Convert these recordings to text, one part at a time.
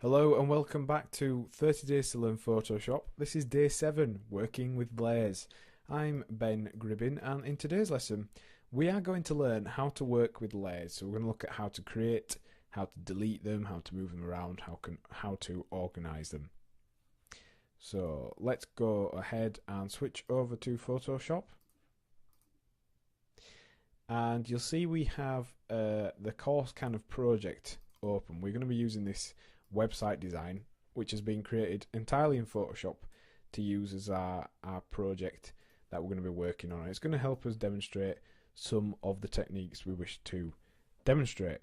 Hello and welcome back to 30 Days to Learn Photoshop. This is day 7, working with layers. I'm Ben Gribbin, and in today's lesson we are going to learn how to work with layers. So we're going to look at how to create, how to delete them, how to move them around, how to organize them. So let's go ahead and switch over to Photoshop. And you'll see we have the course kind of project open. We're going to be using this website design, which has been created entirely in Photoshop to use as our project that we're going to be working on. It's going to help us demonstrate some of the techniques we wish to demonstrate.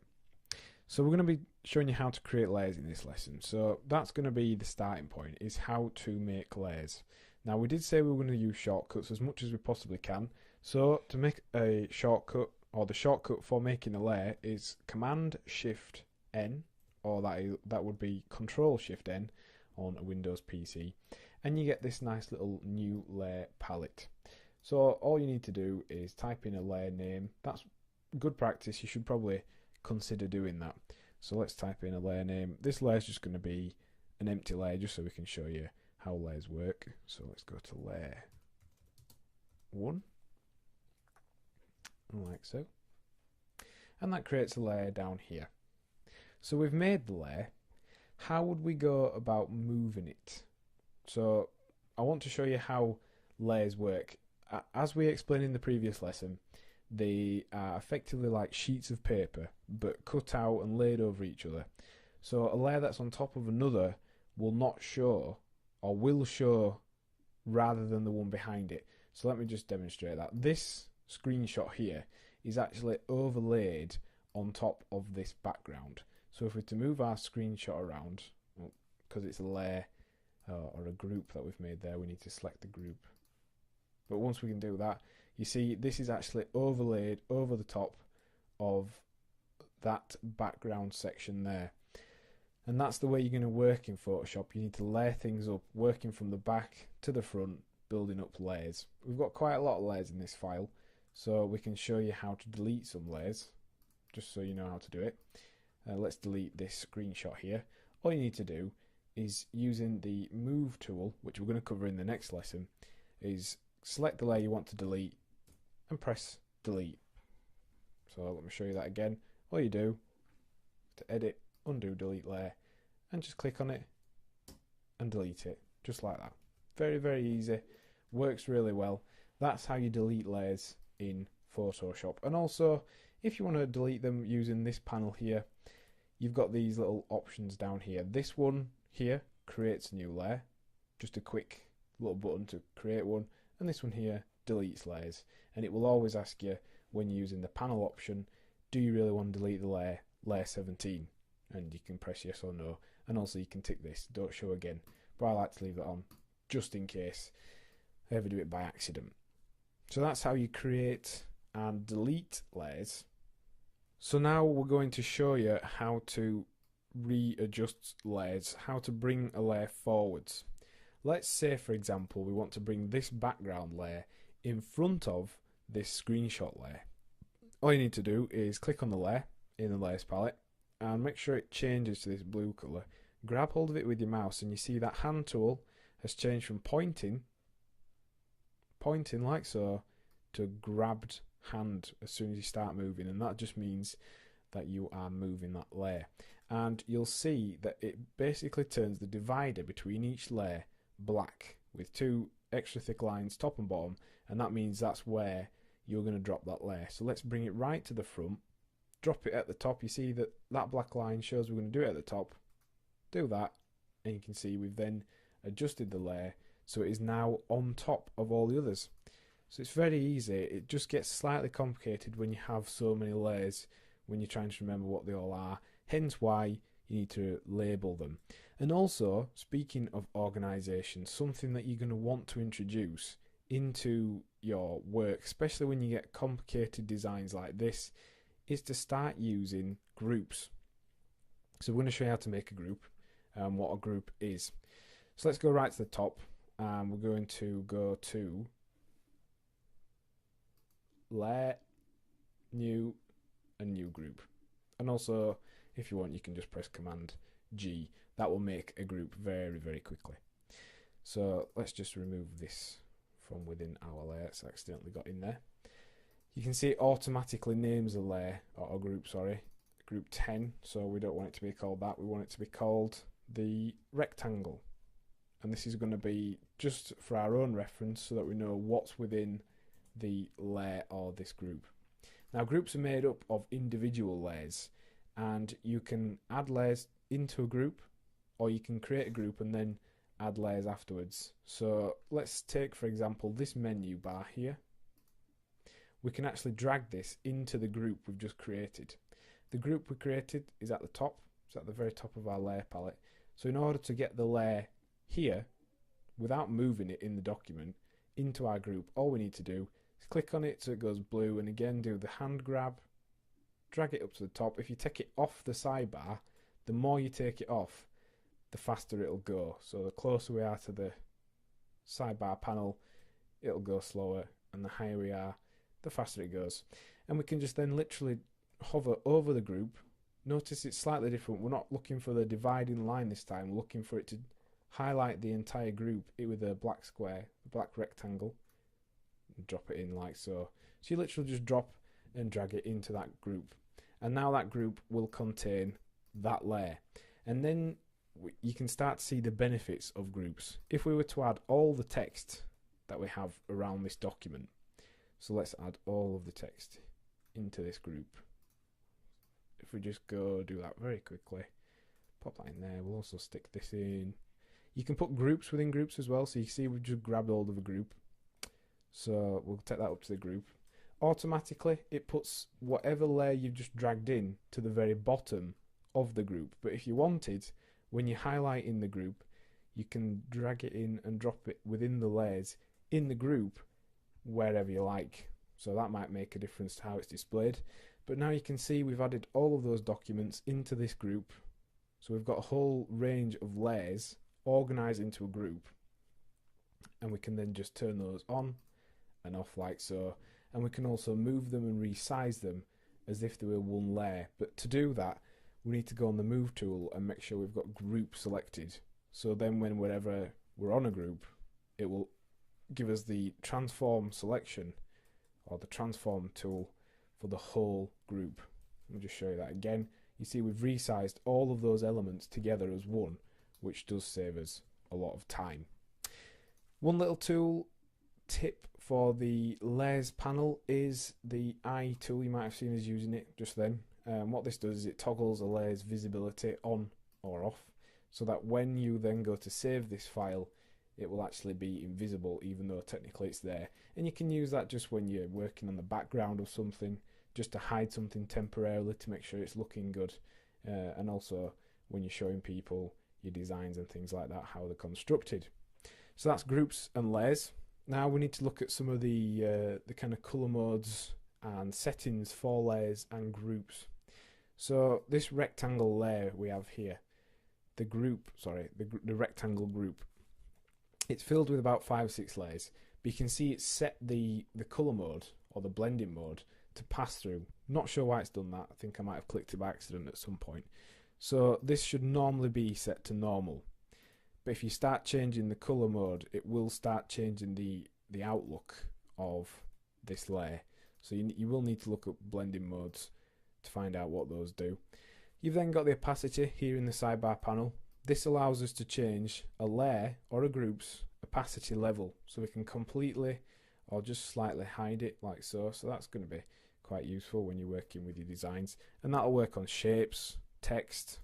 So we're going to be showing you how to create layers in this lesson. So that's going to be the starting point, is how to make layers. Now we did say we were going to use shortcuts as much as we possibly can. So to make a shortcut, or the shortcut for making a layer, is Command Shift N, or that would be Control Shift N on a Windows PC, and you get this nice little new layer palette. So all you need to do is type in a layer name. That's good practice. You should probably consider doing that. So let's type in a layer name. This layer is just going to be an empty layer, just so we can show you how layers work. So let's go to layer 1, like so, and that creates a layer down here. So we've made the layer. How would we go about moving it? So I want to show you how layers work. As we explained in the previous lesson, they are effectively like sheets of paper, but cut out and laid over each other. So a layer that's on top of another will not show, or will show rather than the one behind it. So let me just demonstrate that. This screenshot here is actually overlaid on top of this background. So if we're to move our screenshot around, because it's a layer or a group that we've made there, we need to select the group. But once we can do that, you see this is actually overlaid over the top of that background section there. And that's the way you're going to work in Photoshop. You need to layer things up, working from the back to the front, building up layers. We've got quite a lot of layers in this file, so we can show you how to delete some layers, just so you know how to do it. Let's delete this screenshot here. All you need to do is, using the move tool, which we're going to cover in the next lesson, is select the layer you want to delete and press delete. So let me show you that again. All you do is to edit, undo, delete layer, and just click on it and delete it, just like that. Very, very easy. Works really well. That's how you delete layers in Photoshop. And also, if you want to delete them using this panel here, you've got these little options down here. This one here creates a new layer, just a quick little button to create one, and this one here deletes layers. And it will always ask you, when you're using the panel option, do you really want to delete the layer 17? And you can press yes or no. And also you can tick this, don't show again. But I like to leave that on, just in case I ever do it by accident. So that's how you create and delete layers. So now we're going to show you how to readjust layers, how to bring a layer forwards. Let's say, for example, we want to bring this background layer in front of this screenshot layer. All you need to do is click on the layer in the layers palette and make sure it changes to this blue colour. Grab hold of it with your mouse, and you see that hand tool has changed from pointing like so, to grabbed hand as soon as you start moving, and that just means that you are moving that layer. And you'll see that it basically turns the divider between each layer black with two extra thick lines top and bottom, and that means that's where you're going to drop that layer. So let's bring it right to the front, drop it at the top. You see that that black line shows we're going to do it at the top. Do that, and you can see we've then adjusted the layer so it is now on top of all the others. So it's very easy. It just gets slightly complicated when you have so many layers, when you're trying to remember what they all are. Hence why you need to label them. And also, speaking of organisation, something that you're going to want to introduce into your work, especially when you get complicated designs like this, is to start using groups. So we're going to show you how to make a group and what a group is. So let's go right to the top, and we're going to go to layer, new, and new group. And also, if you want, you can just press Command G. that will make a group very, very quickly. So let's just remove this from within our layer. It's accidentally got in there. You can see it automatically names a layer, or a group, sorry, group 10. So we don't want it to be called that. We want it to be called the rectangle. And this is going to be just for our own reference so that we know what's within the layer or this group. Now, groups are made up of individual layers, and you can add layers into a group, or you can create a group and then add layers afterwards. So let's take, for example, this menu bar here. We can actually drag this into the group we've just created. The group we created is at the top. It's at the very top of our layer palette. So in order to get the layer here, without moving it in the document, into our group, all we need to do is click on it so it goes blue, and again do the hand grab, drag it up to the top. If you take it off the sidebar, the more you take it off, the faster it'll go. So the closer we are to the sidebar panel, it'll go slower, and the higher we are, the faster it goes. And we can just then literally hover over the group. Notice it's slightly different. We're not looking for the dividing line this time. We're looking for it to highlight the entire group with a black square, a black rectangle, and drop it in like so. So you literally just drop and drag it into that group, and now that group will contain that layer. And then you can start to see the benefits of groups. If we were to add all the text that we have around this document, so let's add all of the text into this group. If we just go do that very quickly, pop that in there. We'll also stick this in. You can put groups within groups as well. So you see we've just grabbed hold of a group. So we'll take that up to the group. Automatically it puts whatever layer you've just dragged in to the very bottom of the group. But if you wanted, when you highlight in the group, you can drag it in and drop it within the layers in the group wherever you like. So that might make a difference to how it's displayed. But now you can see we've added all of those documents into this group. So we've got a whole range of layers organized into a group, and we can then just turn those on and off like so. And we can also move them and resize them as if they were one layer. But to do that, we need to go on the move tool and make sure we've got group selected. So then whenever we're on a group, it will give us the transform selection, or the transform tool, for the whole group. Let me just show you that again. You see we've resized all of those elements together as one, which does save us a lot of time. One little tool tip for the layers panel is the eye tool. You might have seen us using it just then. What this does is it toggles a layer's visibility on or off, so that when you then go to save this file, it will actually be invisible even though technically it's there. And you can use that just when you're working on the background of something, just to hide something temporarily to make sure it's looking good, and also when you're showing people your designs and things like that, how they're constructed. So that's groups and layers. Now we need to look at some of the kind of color modes and settings for layers and groups. So this rectangle layer we have here, the rectangle group, it's filled with about 5 or 6 layers, but you can see it's set the color mode, or the blending mode, to pass through. Not sure why it's done that. I think I might have clicked it by accident at some point. So this should normally be set to normal, but if you start changing the color mode, it will start changing the outlook of this layer. So you will need to look up blending modes to find out what those do. You've then got the opacity here in the sidebar panel. This allows us to change a layer or a group's opacity level, so we can completely or just slightly hide it like so. So that's going to be quite useful when you're working with your designs, and that'll work on shapes, text.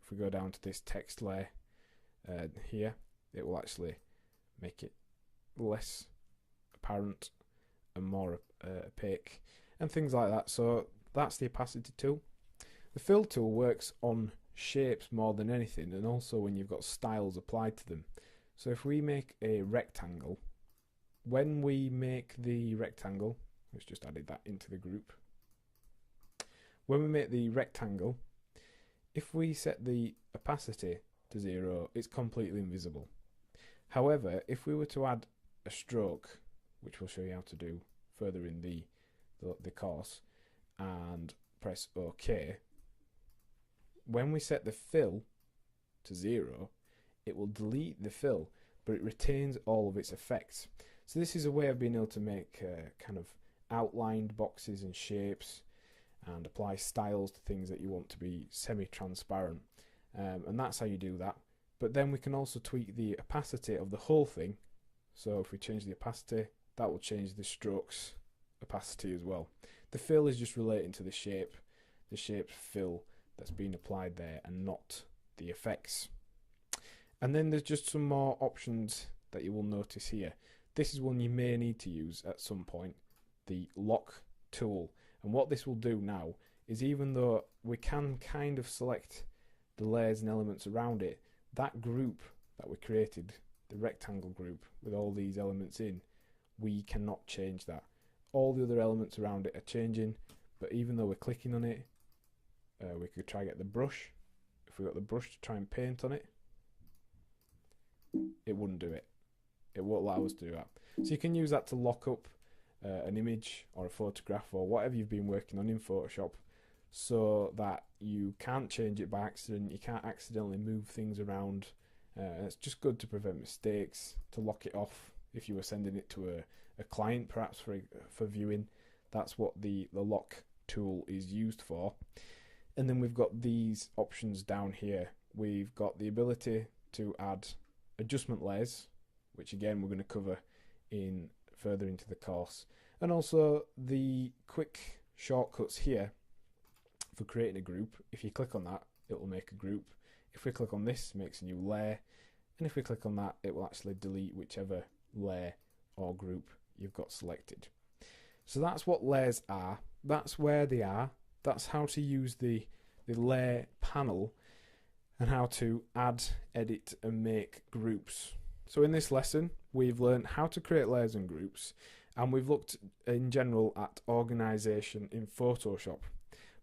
If we go down to this text layer here, it will actually make it less apparent and more opaque and things like that. So that's the opacity tool. The fill tool works on shapes more than anything, and also when you've got styles applied to them. So if we make a rectangle, when we make the rectangle, let's just added that into the group. When we make the rectangle, if we set the opacity to 0, it's completely invisible. However, if we were to add a stroke, which we'll show you how to do further in the course, and press OK, when we set the fill to 0, it will delete the fill, but it retains all of its effects. So this is a way of being able to make kind of outlined boxes and shapes and apply styles to things that you want to be semi-transparent. And that's how you do that. But then we can also tweak the opacity of the whole thing. So if we change the opacity, that will change the strokes opacity as well. The fill is just relating to the shape fill that's been applied there and not the effects. And then there's just some more options that you will notice here. This is one you may need to use at some point, the lock tool. And what this will do now is, even though we can kind of select the layers and elements around it, that group that we created, the rectangle group with all these elements in, we cannot change that. All the other elements around it are changing, but even though we're clicking on it, we could try get the brush. If we got the brush to try and paint on it, it wouldn't do it. It won't allow us to do that. So you can use that to lock up an image or a photograph or whatever you've been working on in Photoshop, so that you can't change it by accident, you can't accidentally move things around. It's just good to prevent mistakes, to lock it off if you were sending it to a client perhaps for viewing. That's what the lock tool is used for. And then we've got these options down here. We've got the ability to add adjustment layers, which again we're going to cover in further into the course, and also the quick shortcuts here for creating a group. If you click on that, it will make a group. If we click on this, it makes a new layer, and if we click on that, it will actually delete whichever layer or group you've got selected. So that's what layers are, that's where they are, that's how to use the layer panel and how to add, edit and make groups. So in this lesson we've learned how to create layers and groups, and we've looked in general at organisation in Photoshop.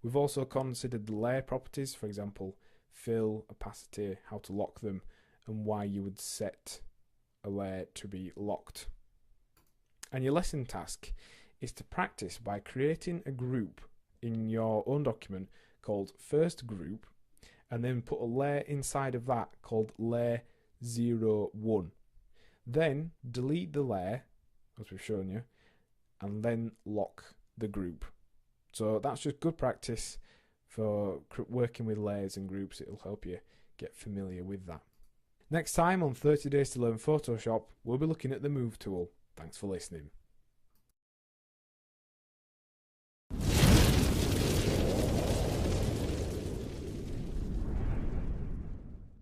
We've also considered the layer properties, for example fill, opacity, how to lock them, and why you would set a layer to be locked. And your lesson task is to practice by creating a group in your own document called first group, and then put a layer inside of that called layer 01. Then delete the layer, as we've shown you, and then lock the group. So that's just good practice for working with layers and groups. It'll help you get familiar with that. Next time on 30 Days to Learn Photoshop, we'll be looking at the Move tool. Thanks for listening.